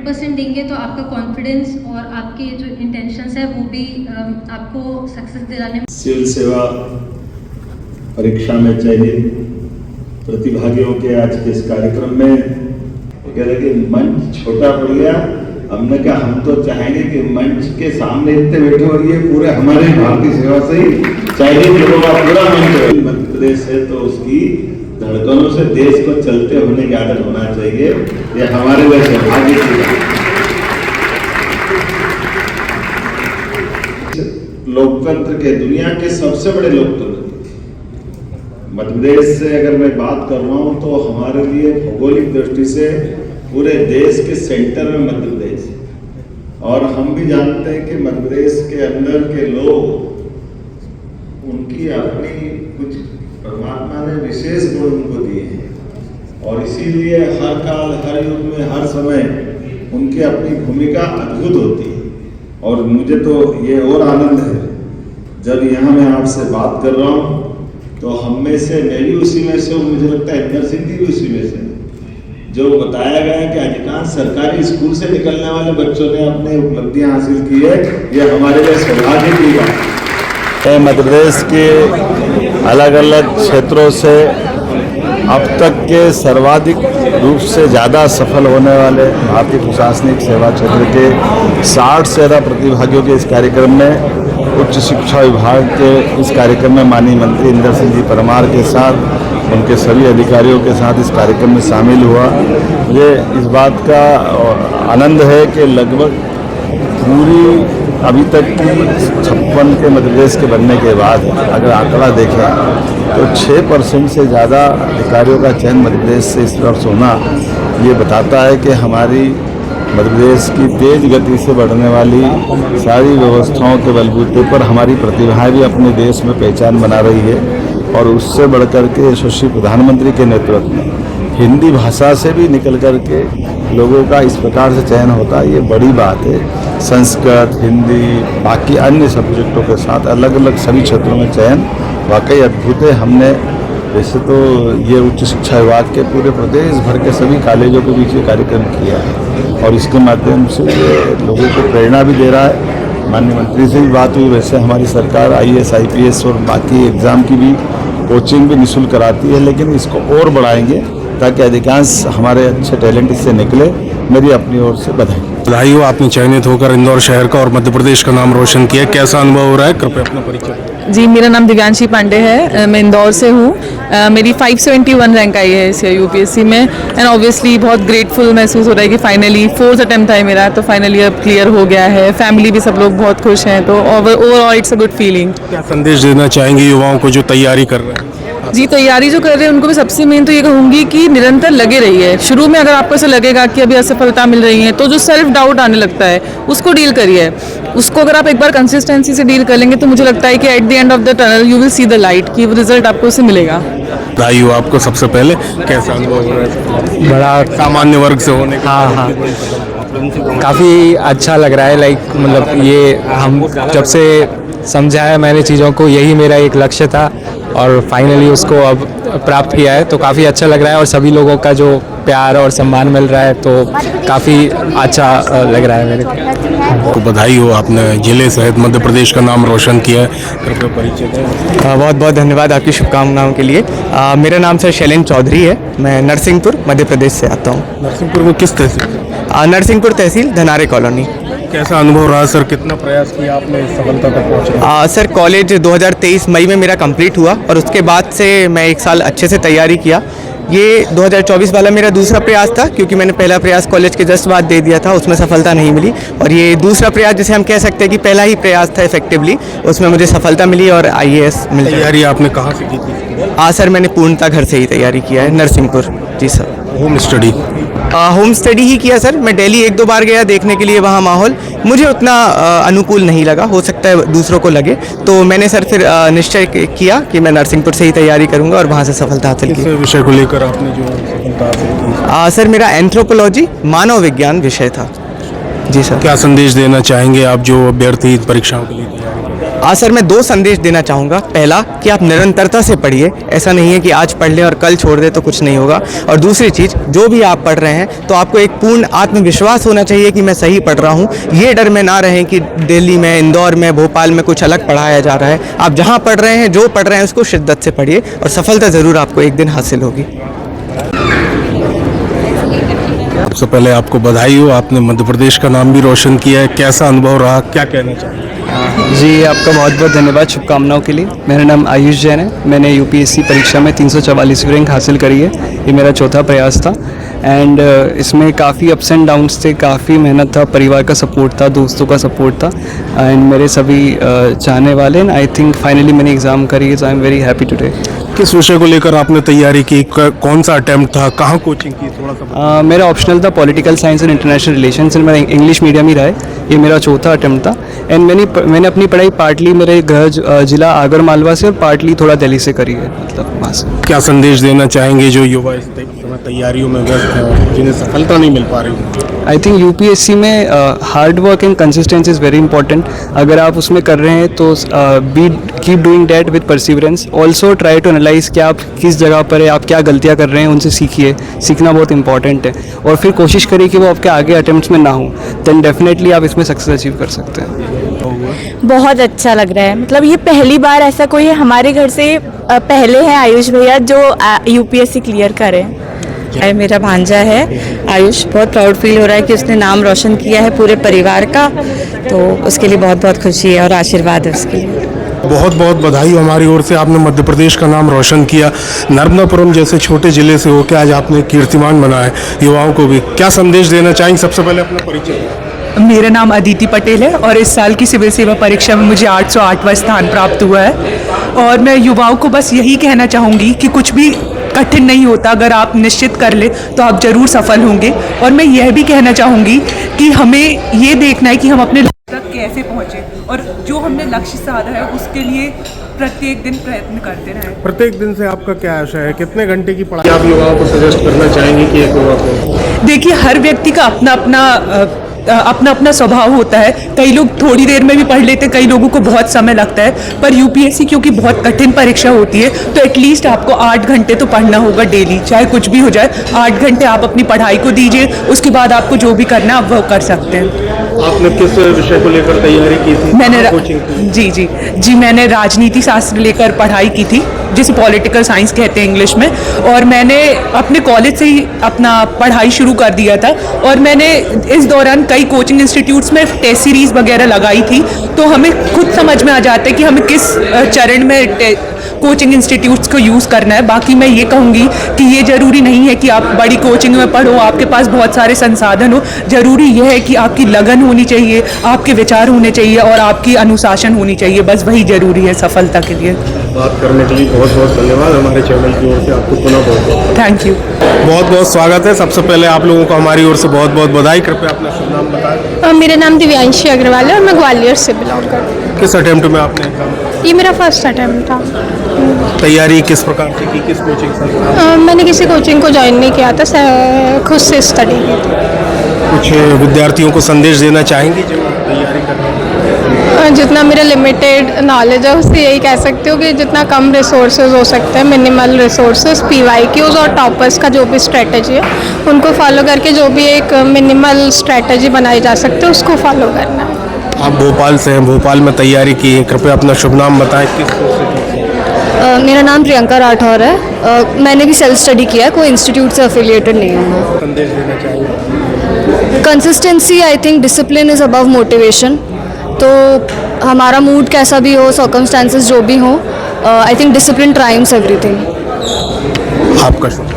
100% देंगे तो आपका कॉन्फिडेंस और आपके जो इंटेंशंस है वो भी आपको सक्सेस दिलाने में। सिविल सेवा परीक्षा में चयनित प्रतिभागियों के आज के इस कार्यक्रम में वो कह रहे कि मंच छोटा पड़ गया। हमने कहा हम तो चाहेंगे कि मंच के सामने इतने बैठे और ये पूरे हमारे भारतीय सेवा से ही चयनित लोगों का पूरा मंच है। मध्य प्रदेश है तो उसकी धड़कनों से देश को चलते होने की आदत होना चाहिए। ये हमारे लिए सौभाग्य की बात। लोकतंत्र के दुनिया के सबसे बड़े लोकतंत्र मध्य प्रदेश से अगर मैं बात कर रहा हूं तो हमारे लिए भौगोलिक दृष्टि से पूरे देश के सेंटर में मध्य प्रदेश है। और हम भी जानते हैं कि मध्य प्रदेश के अंदर के लोग उनकी अपनी कुछ परमात्मा ने विशेष गुण उनको दिए हैं और इसीलिए हर काल हर युग में हर समय उनकी अपनी भूमिका अद्भुत होती है। और मुझे तो ये और आनंद है जब यहाँ मैं आपसे बात कर रहा हूँ तो हम में से मैं भी उसी में से हूँ, मुझे लगता है इंदर सिंह भी उसी में से। जो बताया गया है कि अधिकांश सरकारी स्कूल से निकलने वाले बच्चों ने अपने उपलब्धियां हासिल की है, ये हमारे लिए सौभाग्य की बात है। मध्य प्रदेश के अलग अलग क्षेत्रों से अब तक के सर्वाधिक रूप से ज़्यादा सफल होने वाले भारतीय प्रशासनिक सेवा क्षेत्र के 60 से ज़्यादा प्रतिभागियों के इस कार्यक्रम में उच्च शिक्षा विभाग के इस कार्यक्रम में माननीय मंत्री इंदर सिंह जी परमार के साथ उनके सभी अधिकारियों के साथ इस कार्यक्रम में शामिल हुआ। मुझे इस बात का आनंद है कि लगभग पूरी अभी तक की 56 के मध्य प्रदेश के बनने के बाद अगर आंकड़ा देखें तो 6% से ज़्यादा अधिकारियों का चयन मध्य प्रदेश से इस वर्ष होना ये बताता है कि हमारी मध्य प्रदेश की तेज गति से बढ़ने वाली सारी व्यवस्थाओं के बलबूते पर हमारी प्रतिभाएं भी अपने देश में पहचान बना रही है। और उससे बढ़कर के यशस्वी प्रधानमंत्री के नेतृत्व में हिंदी भाषा से भी निकल कर के लोगों का इस प्रकार से चयन होता है, ये बड़ी बात है। संस्कृत, हिंदी, बाकी अन्य सब्जेक्टों के साथ अलग अलग सभी क्षेत्रों में चयन वाकई अद्भुत है। हमने वैसे तो ये उच्च शिक्षा विभाग के पूरे प्रदेश भर के सभी कॉलेजों के बीच ये कार्यक्रम किया है और इसके माध्यम से लोगों को प्रेरणा भी दे रहा है। माननीय मंत्री से भी बात हुई, वैसे हमारी सरकार IAS, IPS और बाकी एग्ज़ाम की भी कोचिंग भी निःशुल्क कराती है, लेकिन इसको और बढ़ाएंगे ताकि अधिकांश हमारे अच्छे टैलेंट इससे निकले। मेरी अपनी ओर से बधाई हो। आपने चयनित होकर इंदौर शहर का और मध्य प्रदेश का नाम रोशन किया, कैसा अनुभव हो रहा है? कृपया अपना परिचय। जी, मेरा नाम दिव्यांशी पांडे है, मैं इंदौर से हूँ। मेरी 571 रैंक आई है CI UPSC में एंड ऑब्वियसली बहुत ग्रेटफुल महसूस हो रहा है कि फाइनली 4th अटेम्प्ट था मेरा, तो फाइनली अब क्लियर हो गया है। फैमिली भी सब लोग बहुत खुश हैं, तो overall it's a good feeling. क्या संदेश देना चाहेंगे युवाओं को जो तैयारी कर रहे हैं? जी, तैयारी जो कर रहे हैं उनको भी सबसे मेन तो ये कहूँगी कि निरंतर लगे रहिए। शुरू में अगर आपको ऐसा लगेगा कि अभी असफलता मिल रही है तो जो सेल्फ डाउट आने लगता है उसको डील करिए। उसको अगर आप एक बार कंसिस्टेंसी से डील कर लेंगे तो मुझे लगता है कि at the end of the tunnel you will see the light, कि वो रिजल्ट आपको उससे मिलेगा। बधाई हो आपको। सबसे पहले कैसा अनुभव हो रहा है? बड़ा सामान्य वर्ग से होने का। हाँ, काफ़ी अच्छा लग रहा है। लाइक मतलब ये हम जब से समझा है मैंने चीज़ों को, यही मेरा एक लक्ष्य था और फाइनली उसको अब प्राप्त किया है, तो काफ़ी अच्छा लग रहा है। और सभी लोगों का जो प्यार और सम्मान मिल रहा है तो काफ़ी अच्छा लग रहा है मेरे को। बधाई हो, आपने जिले सहित मध्य प्रदेश का नाम रोशन किया है। कृपया परिचय दें। बहुत बहुत धन्यवाद आपकी शुभकामनाओं के लिए। मेरा नाम सर शैलेन चौधरी है, मैं नरसिंहपुर मध्य प्रदेश से आता हूँ। नरसिंहपुर में किस तहसील? नरसिंहपुर तहसील, धनारे कॉलोनी। कैसा अनुभव रहा सर? कितना प्रयास किया आपने इस सफलता तक पहुँचने? सर कॉलेज 2023 मई में मेरा कंप्लीट हुआ और उसके बाद से मैं एक साल अच्छे से तैयारी किया। ये 2024 वाला मेरा दूसरा प्रयास था, क्योंकि मैंने पहला प्रयास कॉलेज के जस्ट बाद दे दिया था, उसमें सफलता नहीं मिली। और ये दूसरा प्रयास जिसे हम कह सकते हैं कि पहला ही प्रयास था इफेक्टिवली, उसमें मुझे सफलता मिली और IAS मिली। तैयारी आपने कहाँ से की थी? सर मैंने पूर्णतः घर से ही तैयारी किया है, नरसिंहपुर। जी sir. Home study? Home study ही किया सर। मैं दिल्ली 1-2 बार गया देखने के लिए, वहाँ माहौल मुझे उतना अनुकूल नहीं लगा, हो सकता है दूसरों को लगे, तो मैंने सर फिर निश्चय किया कि मैं नरसिंहपुर से ही तैयारी करूँगा और वहाँ से सफलता हासिल की। किस विषय को लेकर आपने जो सफलता हासिल की? सर मेरा एंथ्रोपोलॉजी मानव विज्ञान विषय था। जी सर। क्या संदेश देना चाहेंगे आप जो अभ्यर्थी परीक्षाओं के लिए तैयारी? आज सर मैं 2 संदेश देना चाहूँगा। पहला कि आप निरंतरता से पढ़िए, ऐसा नहीं है कि आज पढ़ लें और कल छोड़ दें तो कुछ नहीं होगा। और दूसरी चीज़, जो भी आप पढ़ रहे हैं तो आपको एक पूर्ण आत्मविश्वास होना चाहिए कि मैं सही पढ़ रहा हूँ। ये डर में ना रहें कि दिल्ली में, इंदौर में, भोपाल में कुछ अलग पढ़ाया जा रहा है। आप जहाँ पढ़ रहे हैं, जो पढ़ रहे हैं उसको शिद्दत से पढ़िए और सफलता ज़रूर आपको एक दिन हासिल होगी। सबसे पहले आपको बधाई हो, आपने मध्य प्रदेश का नाम भी रोशन किया है। कैसा अनुभव रहा, क्या कहना चाहिए? जी, आपका बहुत बहुत धन्यवाद शुभकामनाओं के लिए। मेरा नाम आयुष जैन है। मैंने यूपीएससी परीक्षा में 344वीं रैंक हासिल करी है। ये मेरा चौथा प्रयास था एंड इसमें काफ़ी अप्स एंड डाउन्स थे, काफ़ी मेहनत था, परिवार का सपोर्ट था, दोस्तों का सपोर्ट था एंड मेरे सभी चाहने वाले। एंड आई थिंक फाइनली मैंने एग्ज़ाम करी है, so I am very happy today. किस विषय को लेकर आपने तैयारी की, कौन सा अटेम्प्ट था, कहाँ कोचिंग की, थोड़ा सा मेरा ऑप्शनल था political science and international relations, मेरा इंग्लिश मीडियम ही रहा है। ये मेरा चौथा अटेम्प्ट था एंड मैंने अपनी पढ़ाई पार्टली मेरे घर जिला आगर मालवा से और पार्टली थोड़ा दिल्ली से करी है, मतलब वहाँ से। क्या संदेश देना चाहेंगे जो युवा इस समय तैयारियों में व्यस्त हैं, जिन्हें सफलता नहीं मिल पा रही? आई थिंक यूपीएससी में hard work and consistency is very important. अगर आप उसमें कर रहे हैं तो keep doing that with perseverance. Also try to analyse कि आप किस जगह पर है, आप क्या गलतियाँ कर रहे हैं, उनसे सीखिए। सीखना बहुत इंपॉर्टेंट है और फिर कोशिश करिए कि वो आपके आगे अटेम्प्ट्स में ना हो, देन डेफिनेटली आप इसमें सक्सेस अचीव कर सकते हैं। बहुत अच्छा लग रहा है, मतलब ये पहली बार ऐसा कोई है हमारे घर से पहले है आयुष भैया जो यूपीएससी क्लियर करे। मेरा भांजा है आयुष, बहुत प्राउड फील हो रहा है कि उसने नाम रोशन किया है पूरे परिवार का, तो उसके लिए बहुत बहुत खुशी है और आशीर्वाद है उसके लिए। बहुत बहुत बधाई हमारी ओर से, आपने मध्य प्रदेश का नाम रोशन किया। नर्मदापुरम जैसे छोटे जिले से होकर आज आपने कीर्तिमान बनाया युवाओं को भी। क्या संदेश देना चाहेंगे? सबसे पहले अपना परिचय। मेरा नाम अदिति पटेल है और इस साल की सिविल सेवा परीक्षा में मुझे 808वां स्थान प्राप्त हुआ है और मैं युवाओं को बस यही कहना चाहूँगी कि कुछ भी कठिन नहीं होता, अगर आप निश्चित कर ले तो आप ज़रूर सफल होंगे। और मैं यह भी कहना चाहूँगी कि हमें ये देखना है कि हम अपने लक्ष्य तक कैसे पहुँचे और जो हमने लक्ष्य साधा है उसके लिए प्रत्येक दिन प्रयत्न करते रहें। प्रत्येक दिन से आपका क्या आशा है, कितने घंटे की पढ़ाई आप युवाओं को सजेस्ट करना चाहेंगे कि एक युवा को? देखिए, हर व्यक्ति का अपना अपना स्वभाव होता है। कई लोग थोड़ी देर में भी पढ़ लेते हैं, कई लोगों को बहुत समय लगता है, पर यूपीएससी क्योंकि बहुत कठिन परीक्षा होती है तो एटलीस्ट आपको 8 घंटे तो पढ़ना होगा डेली, चाहे कुछ भी हो जाए। 8 घंटे आप अपनी पढ़ाई को दीजिए, उसके बाद आपको जो भी करना है आप वो कर सकते हैं। आपने किस विषय को लेकर तैयारी की थी? मैंने मैंने राजनीति शास्त्र लेकर पढ़ाई की थी, जिसे पॉलिटिकल साइंस कहते हैं इंग्लिश में, और मैंने अपने कॉलेज से ही अपना पढ़ाई शुरू कर दिया था। और मैंने इस दौरान कई कोचिंग इंस्टीट्यूट्स में टेस्ट सीरीज़ वगैरह लगाई थी, तो हमें खुद समझ में आ जाता है कि हमें किस चरण में कोचिंग इंस्टीट्यूट्स को यूज़ करना है। बाकी मैं ये कहूँगी कि ये ज़रूरी नहीं है कि आप बड़ी कोचिंग में पढ़ो, आपके पास बहुत सारे संसाधन हो। ज़रूरी यह है कि आपकी लगन होनी चाहिए, आपके विचार होने चाहिए और आपकी अनुशासन होनी चाहिए, बस वही ज़रूरी है सफलता के लिए। बात करने के लिए बहुत बहुत धन्यवाद। हमारे चैनल की ओर से आपको पुनः बहुत थैंक यू। बहुत बहुत स्वागत है। सबसे पहले आप लोगों को हमारी ओर से बहुत बहुत बधाई। कृपया अपना शुभ नाम बताएं। मेरा नाम दिव्यांशी अग्रवाल है और मैं ग्वालियर से बिलोंग करती हूँ। किस अटेम्प्ट में आपने एग्जाम? ये मेरा फर्स्ट अटेम्प्ट था। तैयारी किस प्रकार से की, किस कोचिंग से? मैंने किसी कोचिंग को ज्वाइन नहीं किया था, खुद से स्टडी की थी। कुछ विद्यार्थियों को संदेश देना चाहेंगे जो तैयारी कर रहे हैं? जितना मेरा लिमिटेड नॉलेज है उससे यही कह सकती हूँ कि जितना कम रिसोर्सेज हो सकते हैं, मिनिमल रिसोर्सेज, PYQs और टॉपर्स का जो भी स्ट्रेटजी है उनको फॉलो करके जो भी एक मिनिमल स्ट्रेटजी बनाई जा सकती है उसको फॉलो करना है। आप भोपाल से हैं, भोपाल में तैयारी की है, कृपया अपना शुभ नाम बताएं। किस मेरा नाम प्रियंका राठौर है। मैंने भी सेल्फ स्टडी किया है, कोई इंस्टीट्यूट से एफिलिएटेड नहीं हूँ। संदेश देना चाहिए? Consistency, I think discipline is above motivation. तो हमारा मूड कैसा भी हो, सर्कमस्टांसेस जो भी हो, आई थिंक डिसिप्लिन ट्राइम्स एवरीथिंग। आपका शुभ?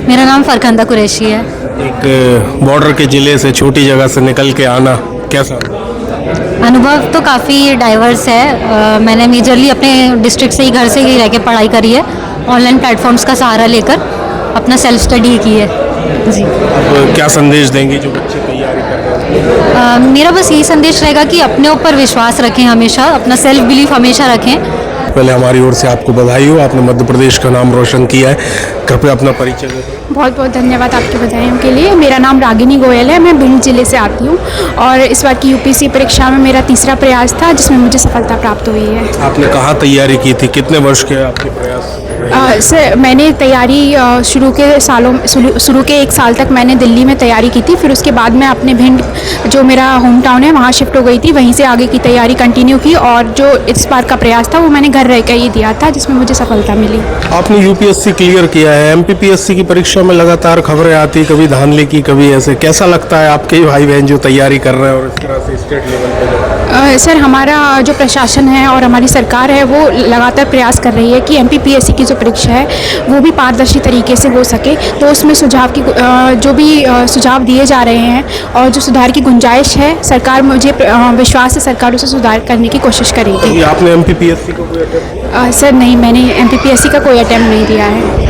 मेरा नाम फरखंदा कुरैशी है। एक बॉर्डर के ज़िले से, छोटी जगह से निकल के आना कैसा? अनुभव तो काफ़ी डाइवर्स है। मैंने मेजरली अपने डिस्ट्रिक्ट से ही, घर से ही रह के पढ़ाई करी है, ऑनलाइन प्लेटफॉर्म्स का सहारा लेकर अपना सेल्फ स्टडी की है जी। अब क्या संदेश देंगे जो बच्चे तैयारी कर रहे हैं? मेरा बस यही संदेश रहेगा कि अपने ऊपर विश्वास रखें, हमेशा अपना सेल्फ बिलीफ हमेशा रखें। पहले हमारी ओर से आपको बधाई हो, आपने मध्य प्रदेश का नाम रोशन किया है। कृपया अपना परिचय दें। बहुत बहुत धन्यवाद आपकी बधाइयों के लिए। मेरा नाम रागिनी गोयल है, मैं भिंड जिले से आती हूँ और इस बार की यूपीएससी परीक्षा में मेरा तीसरा प्रयास था जिसमें मुझे सफलता प्राप्त हुई है। आपने कहाँ तैयारी की थी, कितने वर्ष के आपके प्रयास? सर मैंने तैयारी शुरू के 1 साल तक मैंने दिल्ली में तैयारी की थी, फिर उसके बाद मैं अपने भिंड जो मेरा होम टाउन है वहाँ शिफ्ट हो गई थी, वहीं से आगे की तैयारी कंटिन्यू की और जो इस बार का प्रयास था वो मैंने घर रह कर ही दिया था जिसमें मुझे सफलता मिली। आपने यूपीएससी क्लियर किया है, एमपीपीएससी की परीक्षा में लगातार खबरें आती, कभी धांधली की कभी ऐसे, कैसा लगता है आपके भाई बहन जो तैयारी कर रहे हैं और इस तरह से स्टेट लेवल पे? सर हमारा जो प्रशासन है और हमारी सरकार है वो लगातार प्रयास कर रही है कि एमपीपीएससी की जो परीक्षा है वो भी पारदर्शी तरीके से हो सके, तो उसमें जो भी सुझाव दिए जा रहे हैं और जो सुधार की गुंजाइश है, सरकार मुझे विश्वास है सरकार उसे सुधार करने की कोशिश करेगी। आपने एमपीपीएससी को कोई अटेम्प्ट? सर नहीं, मैंने एमपीपीएससी का कोई अटेम्प्ट नहीं दिया है।